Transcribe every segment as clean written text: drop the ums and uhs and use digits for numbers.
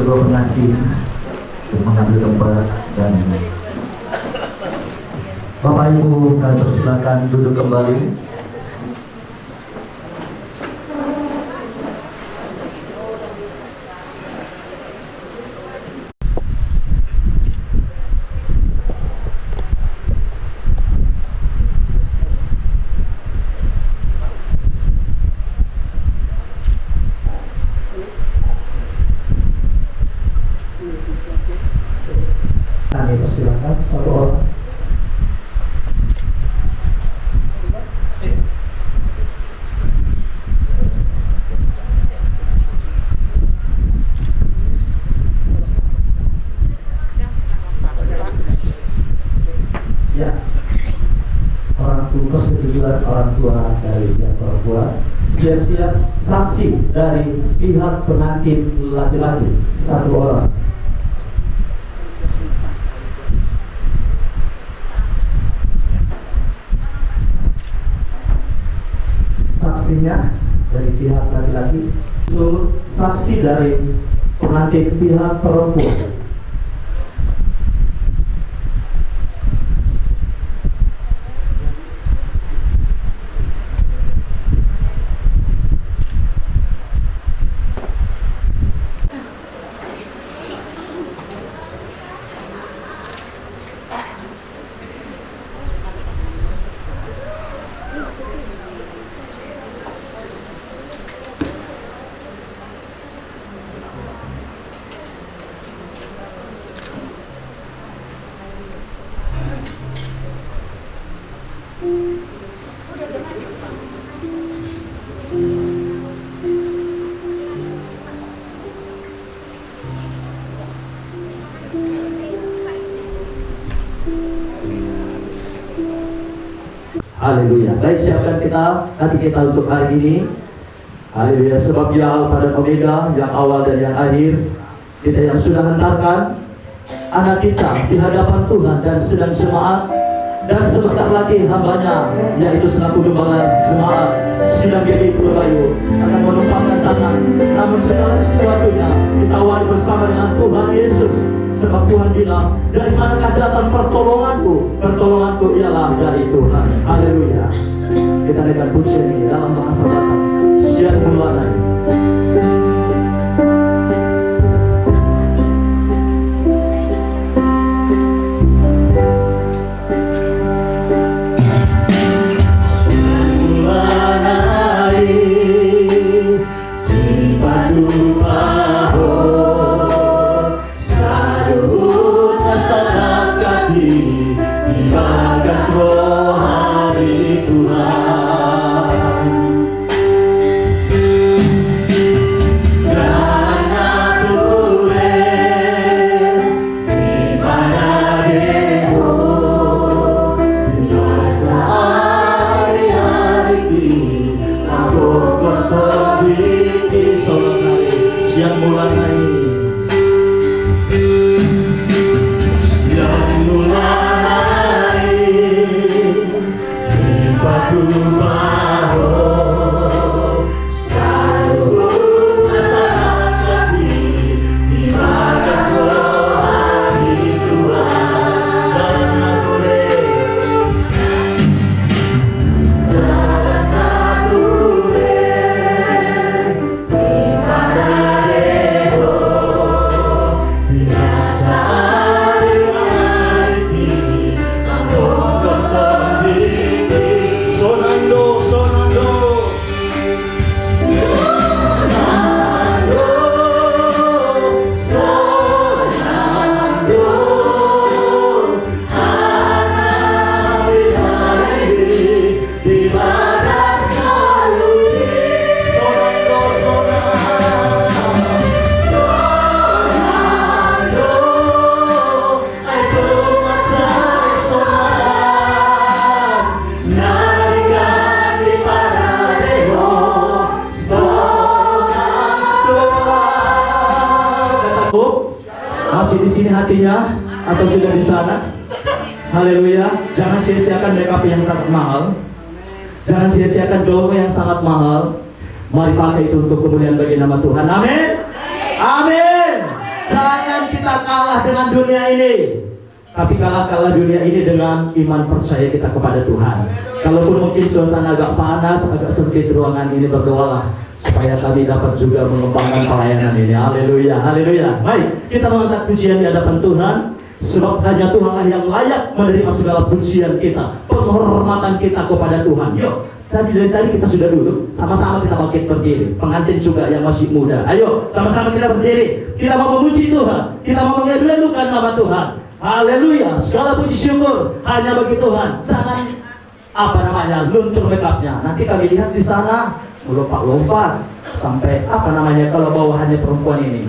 kedua pengantin untuk mengambil tempat, dan Bapak Ibu kami persilakan duduk kembali. Kami persilakan satu orang. Ya, orang tua, persetujuan orang tua dari pihak orang tua, siap-siap saksi dari pihak pengantin laki-laki satu orang. Saksinya dari pihak laki-laki, saksi dari pengantin pihak perempuan. Haleluya. Baik, siapkan hati kita untuk hari ini. Haleluya. Sebab Dia Alfa dan Omega, yang awal dan yang akhir. Kita yang sudah hantarkan anak kita di hadapan Tuhan dan sedang jemaat, dan sebentar lagi hambanya, yaitu selaku gembala jemaat sidang GPI Purbayu, akan menumpahkan tangan. Namun segala sesuatunya kita awali bersama dengan Tuhan Yesus. Sebab Tuhan bilang, dari manakah datang pertolonganku? Pertolonganku ialah dari Tuhan. Haleluya. Kita naikkan pujian ini dalam bahasa Batak. Siap mulai. Masih di sini hatinya atau sudah di sana? Haleluya. Jangan sia-siakan makeup yang sangat mahal. Jangan sia-siakan gaun yang sangat mahal. Mari pakai itu untuk kemuliaan bagi nama Tuhan. Amin. Amin. kita kalah dengan dunia ini, tapi kalah dunia ini dengan iman percaya kita kepada Tuhan. Kalaupun mungkin suasana agak panas, agak sempit ruangan ini, berdoalah supaya kami dapat juga mengembangkan pelayanan ini. Haleluya, haleluya. Baik, kita mengangkat pujian di hadapan Tuhan, sebab hanya Tuhanlah yang layak menerima segala pujian kita, penghormatan kita kepada Tuhan. Yuk, dari tadi kita sudah duduk, sama-sama kita bangkit berdiri. Pengantin juga yang masih muda, ayo sama-sama kita berdiri. Kita mau memuji Tuhan, kita mau mengadukan nama Tuhan. Haleluya, segala puji syukur hanya bagi Tuhan. Jangan luntur makeupnya. Nanti kami lihat di sana lompat-lompat sampai kalau bawahannya perempuan ini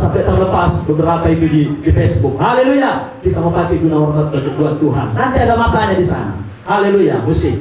sampai terlepas beberapa itu di Facebook. Haleluya, kita mau pakai guna hormat buat Tuhan. Nanti ada masanya di sana. Haleluya, musik.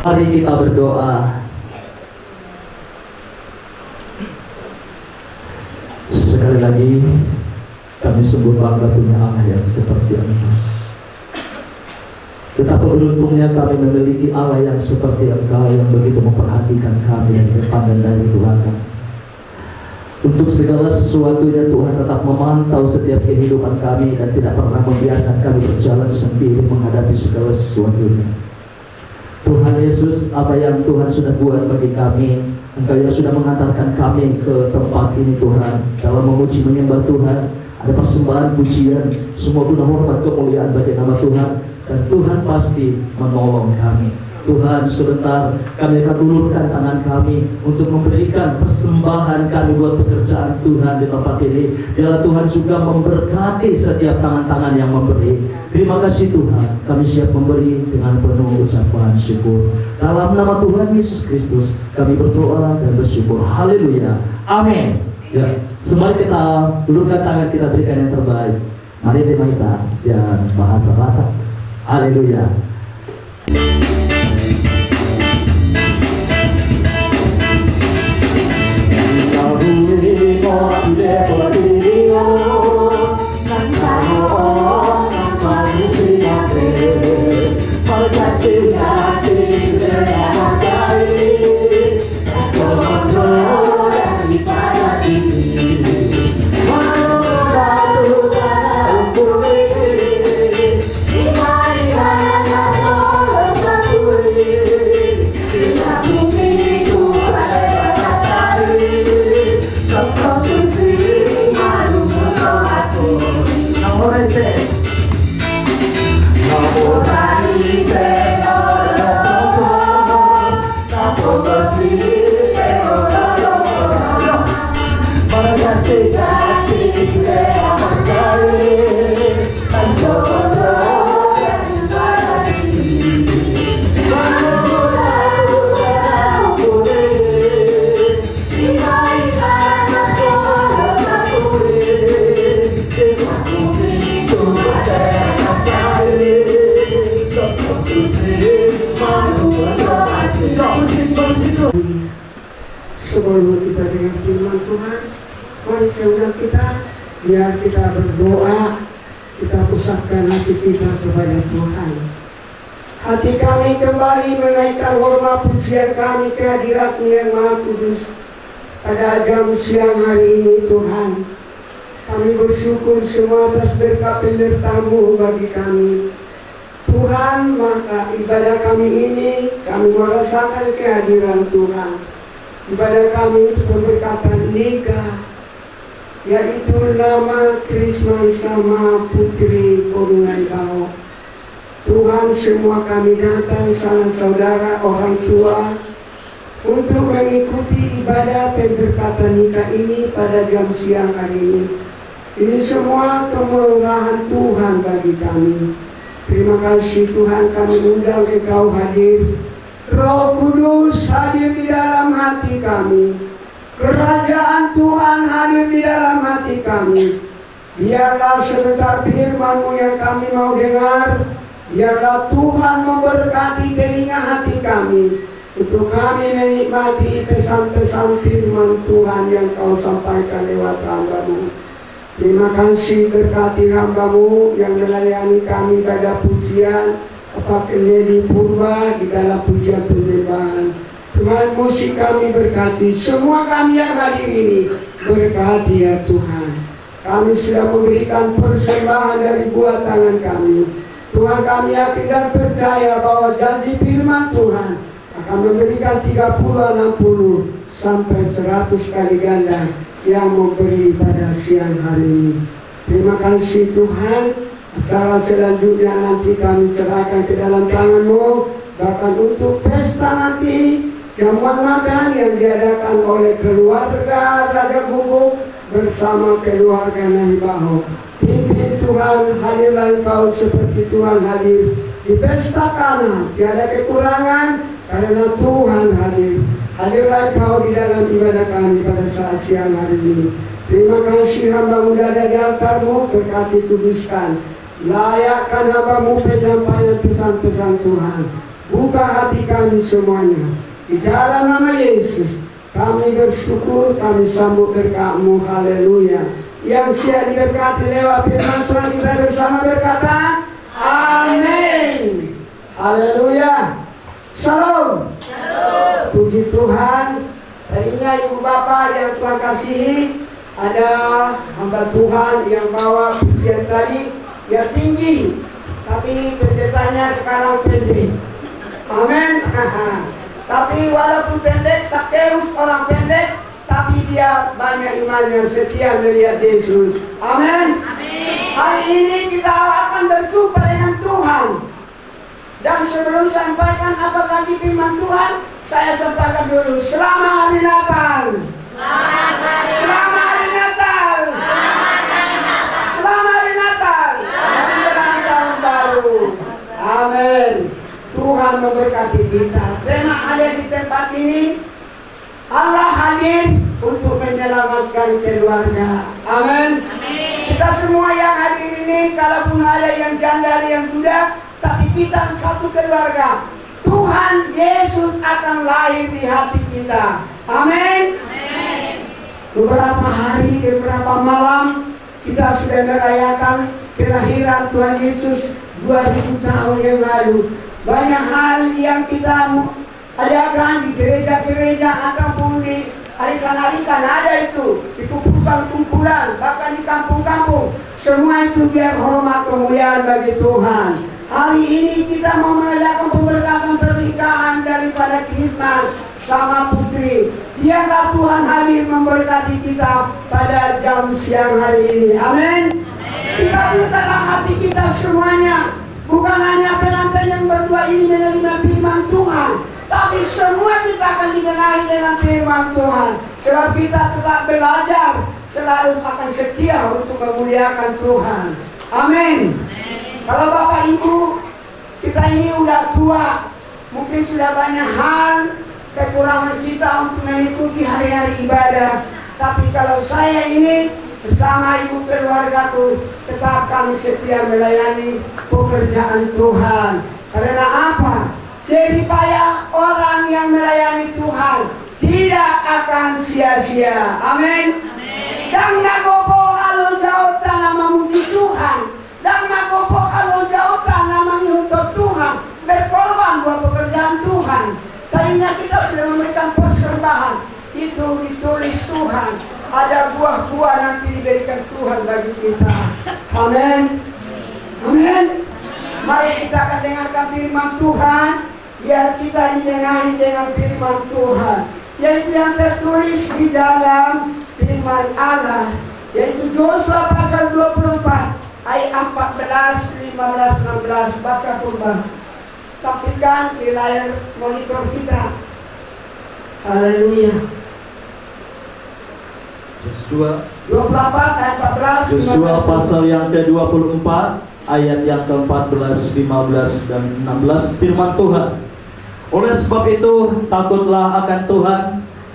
Mari kita berdoa. Sekali lagi, kami sungguh bangga punya Allah yang seperti Engkau. Betapa beruntungnya kami memiliki Allah yang seperti Engkau, yang begitu memperhatikan kami dari depan dan dari belakang. Untuk segala sesuatunya Tuhan tetap memantau setiap kehidupan kami dan tidak pernah membiarkan kami berjalan sendiri menghadapi segala sesuatunya. Tuhan Yesus, apa yang Tuhan sudah buat bagi kami, Engkau yang sudah mengantarkan kami ke tempat ini Tuhan, dalam memuji menyembah Tuhan, ada persembahan pujian, semua guna hormat kemuliaan bagi nama Tuhan, dan Tuhan pasti menolong kami. Tuhan, sebentar kami akan ulurkan tangan kami untuk memberikan persembahan kami buat pekerjaan Tuhan di tempat ini. Biarlah Tuhan juga memberkati setiap tangan-tangan yang memberi. Terima kasih Tuhan, kami siap memberi dengan penuh ucapan syukur. Dalam nama Tuhan Yesus Kristus kami berdoa dan bersyukur. Haleluya, amin. Ya, semari kita ulurkan tangan, kita berikan yang terbaik. Mari terima yang bahasa Batak. Haleluya. Sebelum kita dengar firman Tuhan, mari seudahnya kita, biar kita berdoa, kita pusatkan hati kita kepada Tuhan. Hati kami kembali menaikkan hormat pujian kami ke hadirat-Mu yang Maha Kudus pada jam siang hari ini Tuhan. Kami bersyukur semua atas berkat penyertaan-Mu bagi kami. Tuhan, maka ibadah kami ini kami merasakan kehadiran Tuhan. Ibadah kami untuk pemberkatan nikah, yaitu nama Krisman sama Putri Korunaibaho. Tuhan, semua kami datang sanak saudara, orang tua, untuk mengikuti ibadah pemberkatan nikah ini pada jam siang hari ini. Ini semua kemurahan Tuhan bagi kami. Terima kasih Tuhan, kami undang Engkau hadir. Roh Kudus hadir di dalam hati kami. Kerajaan Tuhan hadir di dalam hati kami. Biarlah sebentar firman-Mu yang kami mau dengar, biarlah Tuhan memberkati telinga hati kami, untuk kami menikmati pesan-pesan firman Tuhan yang Kau sampaikan lewat hamba-Mu. Terima kasih, berkati hamba-Mu yang melayani kami pada pujian Bapak Kendedi Purba di dalam pujian penyembahan. Tuhan, musik kami berkati, semua kami yang hadir ini berkati ya Tuhan. Kami sudah memberikan persembahan dari buah tangan kami. Tuhan, kami yakin dan percaya bahwa janji firman Tuhan akan memberikan 30, 60 sampai 100 kali ganda yang memberi pada siang hari ini. Terima kasih Tuhan. Acara selanjutnya nanti kami serahkan ke dalam tangan-Mu. Bahkan untuk pesta nanti, jamuan makan yang diadakan oleh keluarga Raja Gubuk bersama keluarga Naibaho. Pimpin Tuhan, hadirlah Engkau seperti Tuhan hadir di pesta Kana. Tiada kekurangan karena Tuhan hadir. Hadirlah Engkau di dalam ibadah kami pada saat siang hari ini. Terima kasih hamba-Mu ada di altar-Mu, berkati kuduskan. Layakkan hamba-Mu penyampaian pesan-pesan Tuhan. Buka hati kami semuanya. Di dalam nama Yesus, kami bersyukur, kami sambut berkat-Mu. Haleluya. Yang siap diberkati lewat firman Tuhan, kita bersama berkata, amin. Haleluya. Shalom. Puji Tuhan. Tadinya ibu bapak yang Tuhan kasihi, ada hamba Tuhan yang bawa pujian tadi, dia tinggi, tapi pendetanya sekarang pendek. Amin. Tapi walaupun pendek, Sakeus orang pendek, tapi dia banyak imannya, setia melihat Yesus. Amin. Hari ini kita akan berjumpa dengan Tuhan. Dan sebelum sampaikan apa lagi firman Tuhan, saya sampaikan dulu, selamat hari Natal. Selamat hari Natal. Selamat hari Natal. Menjelang tahun baru. Amin. Tuhan memberkati kita. Tema ada di tempat ini, Allah hadir untuk menyelamatkan keluarga. Amin. Kita semua yang hadir ini, kalaupun ada yang janda, ada yang duda, tapi kita satu keluarga. Tuhan Yesus akan lahir di hati kita. Amin. Beberapa hari, beberapa malam kita sudah merayakan kelahiran Tuhan Yesus 2000 tahun yang lalu. Banyak hal yang kita adakan di gereja-gereja ataupun di arisan-arisan ada itu, di kumpulan-kumpulan, bahkan di kampung-kampung. Semua itu biar hormat kemuliaan bagi Tuhan. Hari ini kita mau mengadakan pemberkatan pernikahan daripada Krisman sama Putri. Biarlah Tuhan hadir memberkati kita pada jam siang hari ini. Amin. Kita dalam hati kita semuanya, bukan hanya pengantin yang berdua ini menerima firman Tuhan, tapi semua kita akan dibenahi dengan firman Tuhan. Sebab kita tetap belajar, selalu akan setia untuk memuliakan Tuhan. Amin. Kalau Bapak Ibu, kita ini udah tua, mungkin sudah banyak hal kekurangan kita untuk mengikuti hari-hari ibadah. Tapi kalau saya ini bersama ibu keluargaku, tetap kami setia melayani pekerjaan Tuhan. Karena apa? Jadi payah orang yang melayani Tuhan tidak akan sia-sia. Amin. Dan nagopo alo jauh tanah memuji Tuhan. Dan nagopo alo jauh tanah mengutuk Tuhan. Berkorban buat pekerjaan Tuhan. Tadinya kita sudah memberikan persembahan. Itu ditulis Tuhan. Ada buah-buah nanti diberikan Tuhan bagi kita. Amin. Amin. Mari kita akan dengarkan firman Tuhan. Biar kita dibenahi dengan firman Tuhan. Yaitu yang tertulis di dalam firman Allah. Yaitu Yosua pasal 24. Ayat 14, 15, 16. Baca purba. Tampilkan di layar monitor kita. Haleluya. Yosua 24 ayat 14. Yosua pasal yang ke-24 ayat yang ke-14, 15 dan 16 firman Tuhan. Oleh sebab itu takutlah akan Tuhan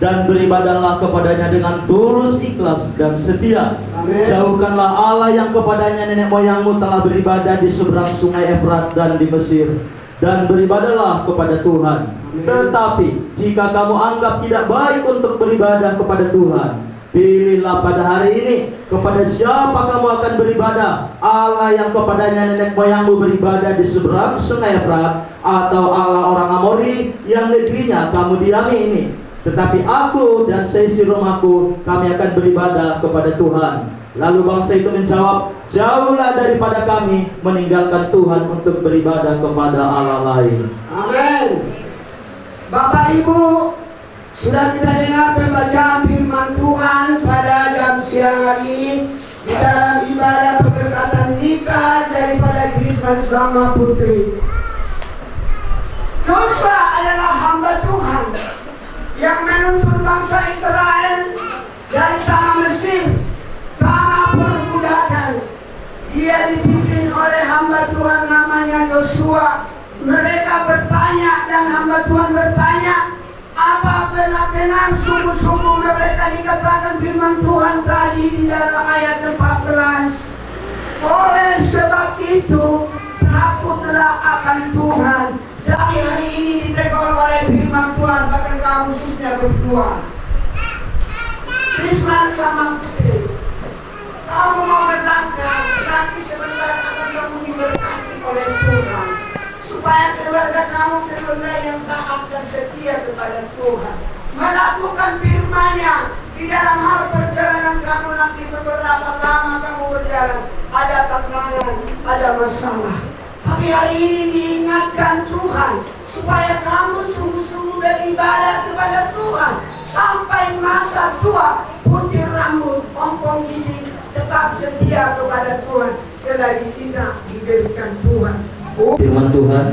dan beribadahlah kepadanya dengan tulus, ikhlas dan setia. Amin. Jauhkanlah Allah yang kepadanya nenek moyangmu telah beribadah di seberang sungai Efrat dan di Mesir, dan beribadahlah kepada Tuhan. Amin. Tetapi jika kamu anggap tidak baik untuk beribadah kepada Tuhan, pilihlah pada hari ini kepada siapa kamu akan beribadah. Allah yang kepadanya nenek moyangmu beribadah di seberang sungai Efrat, atau Allah orang Amori yang negerinya kamu diami ini. Tetapi aku dan seisi rumahku, kami akan beribadah kepada Tuhan. Lalu bangsa itu menjawab, jauhlah daripada kami meninggalkan Tuhan untuk beribadah kepada Allah lain. Amin. Bapak Ibu, sudah kita dengar pembacaan firman Tuhan pada jam siang hari ini di dalam ibadah pemberkatan nikah daripada Krisman sama Putri. Yosua adalah hamba Tuhan yang menuntun bangsa Israel dari tanah Mesir, tanah perbudakan. Dia dipimpin oleh hamba Tuhan namanya Yosua. Mereka bertanya dan hamba Tuhan bertanya, apa benar-benar sungguh-sungguh mereka dikatakan firman Tuhan tadi di dalam ayat 14. Oleh sebab itu takutlah akan Tuhan Tapi hari ini ditegur oleh firman Tuhan, bahkan kamu khususnya berdua, Krisman sama Putri. Kamu mau berlangkah, nanti sebentar akan kamu diberkati oleh Tuhan, supaya keluarga kamu keluarga yang taat dan setia kepada Tuhan, melakukan firman-Nya. Di dalam hal perjalanan kamu nanti beberapa lama kamu berjalan, ada tantangan, ada masalah. Tapi hari ini diingatkan Tuhan, supaya kamu sungguh-sungguh beribadah kepada Tuhan sampai masa tua, putih rambut, ompong gigi, tetap setia kepada Tuhan selagi tidak diberikan Tuhan. Firman Tuhan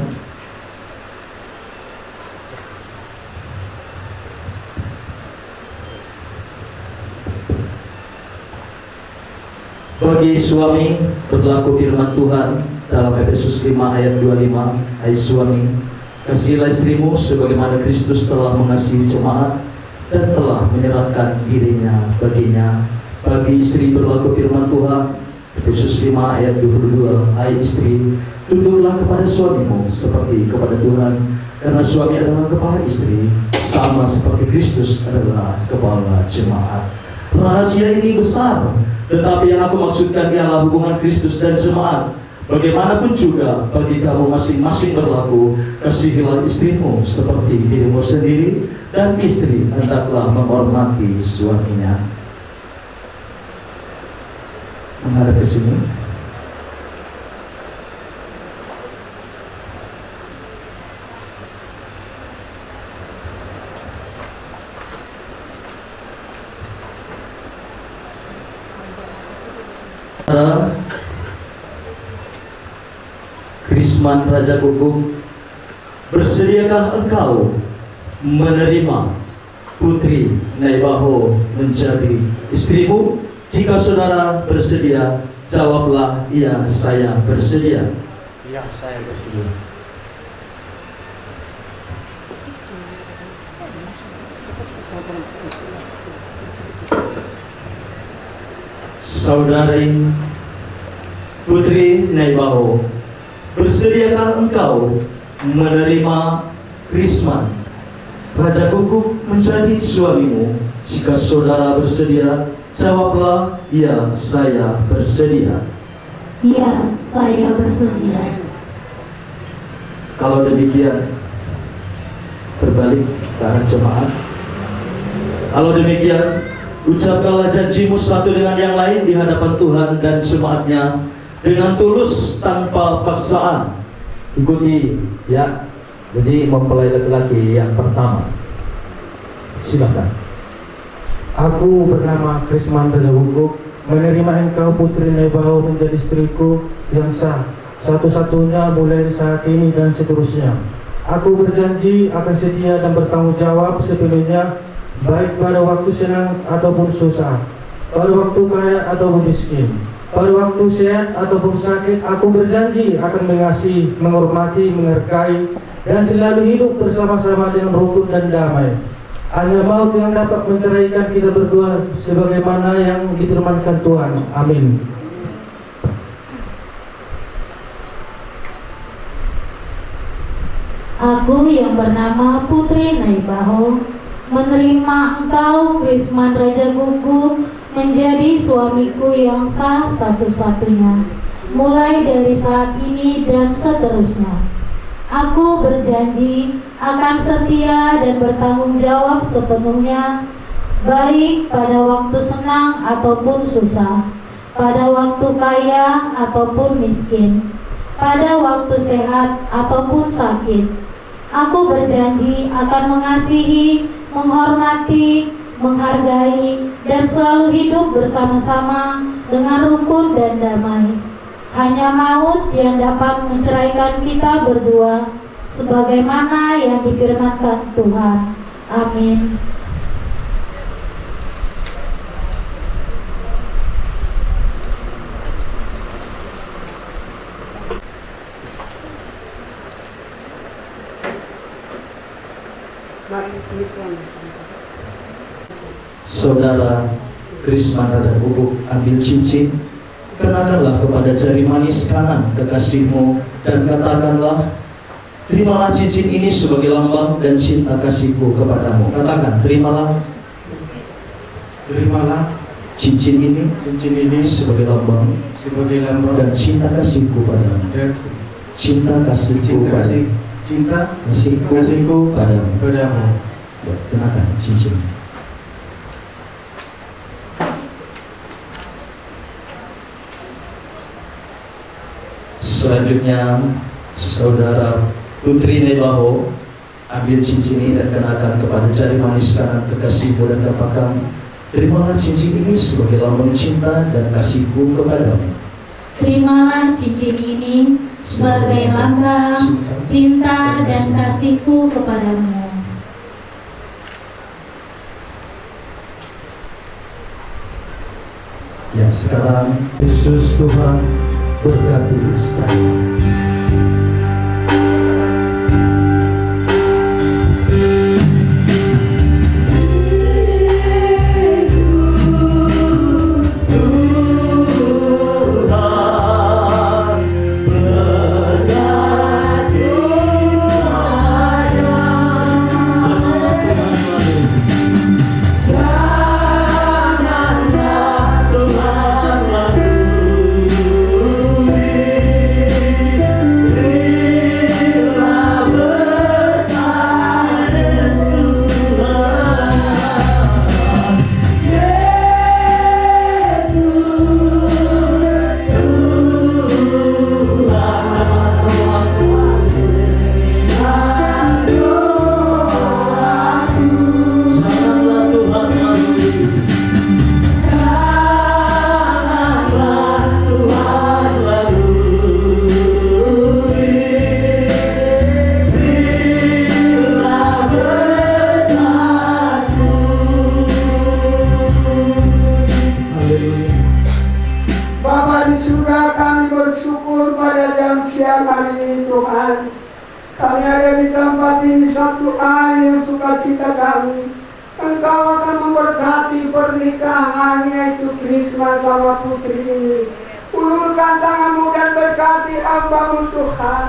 bagi suami berlaku firman Tuhan dalam Efesus 5 ayat 25. Hai suami, kasihilah istrimu sebagaimana Kristus telah mengasihi jemaat dan telah menyerahkan dirinya baginya. Bagi istri berlaku firman Tuhan Efesus 5 ayat 22. Hai istri, tunduklah kepada suamimu seperti kepada Tuhan, karena suami adalah kepala istri, sama seperti Kristus adalah kepala jemaat. Rahasia ini besar, tetapi yang aku maksudkan ialah hubungan Kristus dan jemaat. Bagaimanapun juga bagi kamu masing-masing berlaku, kasihilah istrimu seperti dirimu sendiri, dan istri hendaklah menghormati suaminya. Menghadap ke sini. Krisman Raja Guguk, bersediakah engkau menerima Putri Naibaho menjadi istrimu? Jika saudara bersedia, jawablah, iya saya bersedia. Iya, saya bersedia. Saudari Putri Naibaho, bersediakah engkau menerima Krisman Raja Guguk menjadi suamimu? Jika saudara bersedia, jawablah, iya saya bersedia. Iya, saya bersedia. Kalau demikian, berbalik ke arah jemaat. Kalau demikian, ucapkanlah janjimu satu dengan yang lain di hadapan Tuhan dan jemaatnya dengan tulus tanpa paksaan. Ikuti ya. Jadi mempelai laki-laki yang pertama, silakan. Aku bernama Krisman Raja Guguk, menerima engkau Putri Naibaho menjadi istriku yang sah, satu-satunya mulai saat ini dan seterusnya. Aku berjanji akan setia dan bertanggung jawab sepenuhnya, baik pada waktu senang ataupun susah, pada waktu kaya ataupun miskin, pada waktu sehat ataupun sakit. Aku berjanji akan mengasihi, menghormati, menghargai, dan selalu hidup bersama-sama dengan rukun dan damai. Hanya maut yang dapat menceraikan kita berdua, sebagaimana yang difirmankan Tuhan. Amin. Aku yang bernama Putri Naibaho, menerima engkau Krisman Raja Guguk menjadi suamiku yang sah satu-satunya, mulai dari saat ini dan seterusnya. Aku berjanji akan setia dan bertanggung jawab sepenuhnya, baik pada waktu senang ataupun susah, pada waktu kaya ataupun miskin, pada waktu sehat ataupun sakit. Aku berjanji akan mengasihi, menghormati, menghargai, dan selalu hidup bersama-sama dengan rukun dan damai. Hanya maut yang dapat menceraikan kita berdua, sebagaimana yang difirmankan Tuhan. Amin. Saudara Krisman Raja Guguk ambil cincin, kenakanlah kepada jari manis kanan kekasihmu dan katakanlah, Terimalah cincin ini sebagai lambang dan cinta kasihku kepadamu. Katakan, terimalah cincin ini sebagai lambang dan cinta kasihku padamu. Cinta kasihku padamu. Ya, kenakan cincin. Selanjutnya, saudara Putri Nebaho ambil cincin ini dan kenakan kepada jari manis kanan kekasihmu dan katakan, terimalah cincin ini sebagai lambang cinta dan kasihku kepadamu. Terimalah cincin ini sebagai lambang cinta dan kasihku kepadamu. Ya, sekarang Yesus Tuhan berkati Israel. siang hari ini Tuhan. Kami ada di tempat ini satu hari yang sukacita kami. Engkau akan memberkati pernikahan yaitu Krisma sama putri ini. Ulurkan tanganmu dan berkati hamba-Mu Tuhan.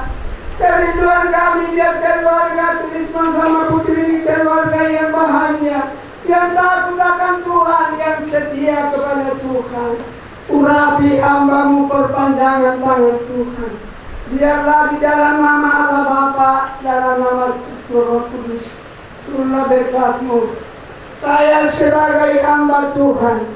Kerinduan kami lihat keluarga Krisma sama putri ini keluarga yang bahagia, yang takut akan Tuhan, yang setia kepada Tuhan. Urapi hamba-Mu, perpanjangan tangan Tuhan. Biarlah di dalam nama Allah Bapa, dalam nama Roh Kudus, turunlah berkat-Mu. Saya sebagai hamba Tuhan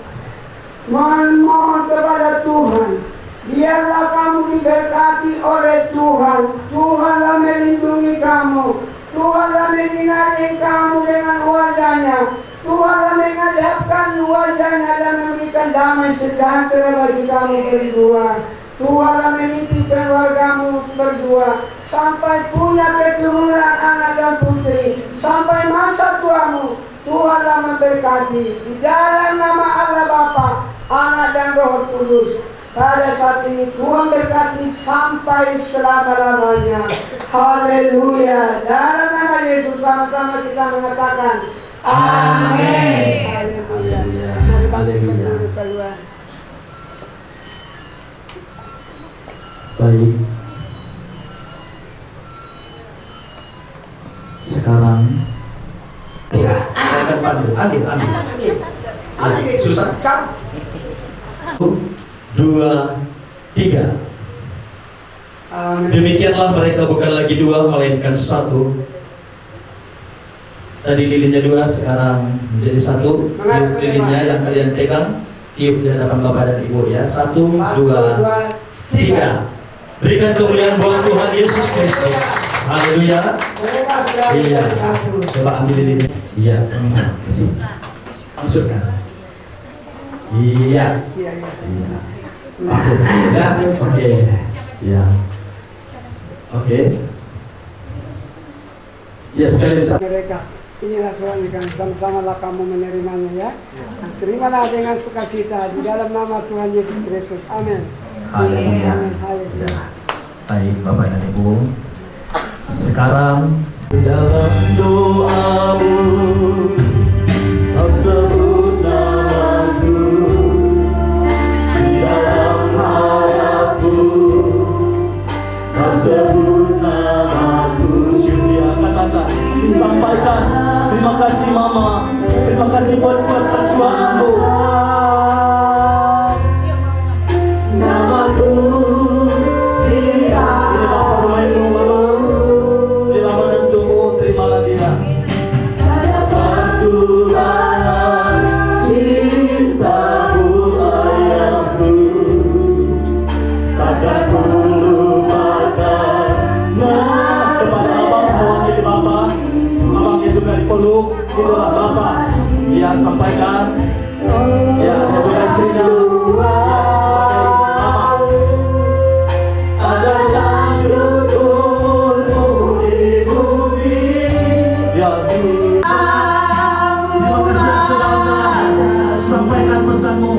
mohon kepada Tuhan, biarlah kamu diberkati oleh Tuhan. Tuhanlah melindungi kamu, Tuhanlah menyinari kamu dengan wajahnya, Tuhanlah menghadapkan wajahnya dan memberikan damai sejahtera bagi kamu berdua. Tuhanlah memimpin keluargamu berdua sampai punya keturunan anak dan putri, sampai masa tuamu. Tuhanlah memberkati di dalam nama Allah Bapa, Anak dan Roh Kudus. Pada saat ini Tuhan berkati sampai selama-lamanya. Haleluya. Dalam nama Yesus sama-sama kita mengatakan amin. Haleluya. Haleluya. Baik. Sekarang saya akan panggil. Ambil. Susah. 2, 3. Demikianlah mereka bukan lagi 2 melainkan 1. Tadi lilinnya 2, sekarang menjadi 1. Tiup lilinnya yang kalian pegang, tiup di hadapan Bapak dan Ibu ya. 1, 2, 3. Berikan kemuliaan buat Tuhan Yesus Kristus. Haleluya. Iya. Coba ambil lilinnya. Iya, sama-sama. Sini. Masukkan. Iya. Iya. Ya, oke. Ya. Oke. Ya, sekali mereka. Inilah surat yang sama-samalah kamu menerimanya ya. Terimalah dengan sukacita di dalam nama Tuhan Yesus Kristus. Amin. Haleluya. Ya. Baik Bapak dan Ibu. Sekarang dalam doamu kau sebut namaku, di dalam harapku kau sebut namaku. sampaikan. Terima kasih Mama. Terima kasih buat perjuanganmu. Namaku ini Bapak rumahmu Mama. Bila menentumu, terimalah dia. Waktu panas cintamu ayahku, takkan ku lupakan. Nah, kepada abang mewakili Bapak, abangnya juga dipeluk, itulah Bapak. Dia sampaikan, ya dia juga istrinya, ya sebagai Mama. Adalah syukurmu di bumi, ya Tuhan. Terima kasih saudara, sampaikan pesanmu.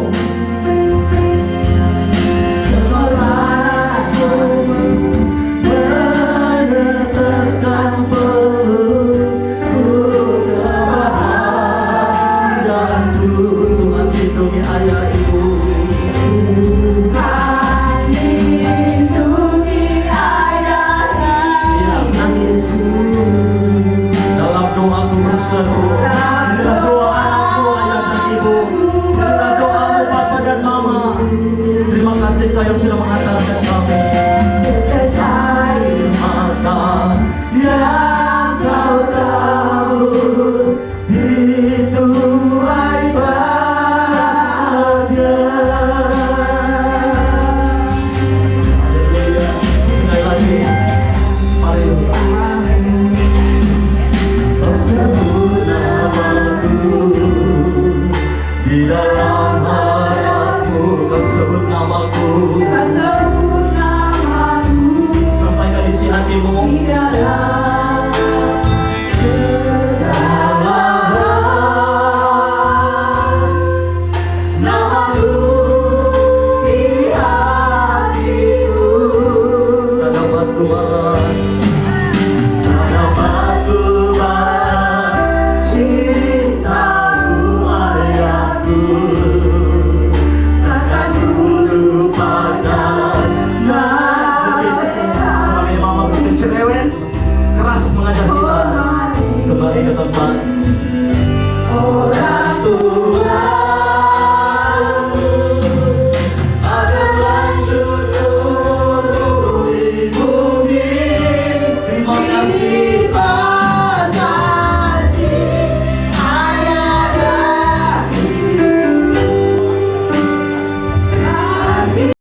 Menetaskan pelukku kebahagiaanku, Tuhan lindungi ayah ibu. Yang nangis dalam doaku berseru, inilah doa anakku ayah dan ibu, inilah doamu Bapak dan Mama. Terima kasih Kau yang sudah mengantarkan kami. Maka yang Kau tahu itu bahagia. Sekali lagi, mari sebut namaku di dalam hatiku, Kau sebut namaku. Sampaikan isi hatimu. Keras mengajar kita kembali ke tempat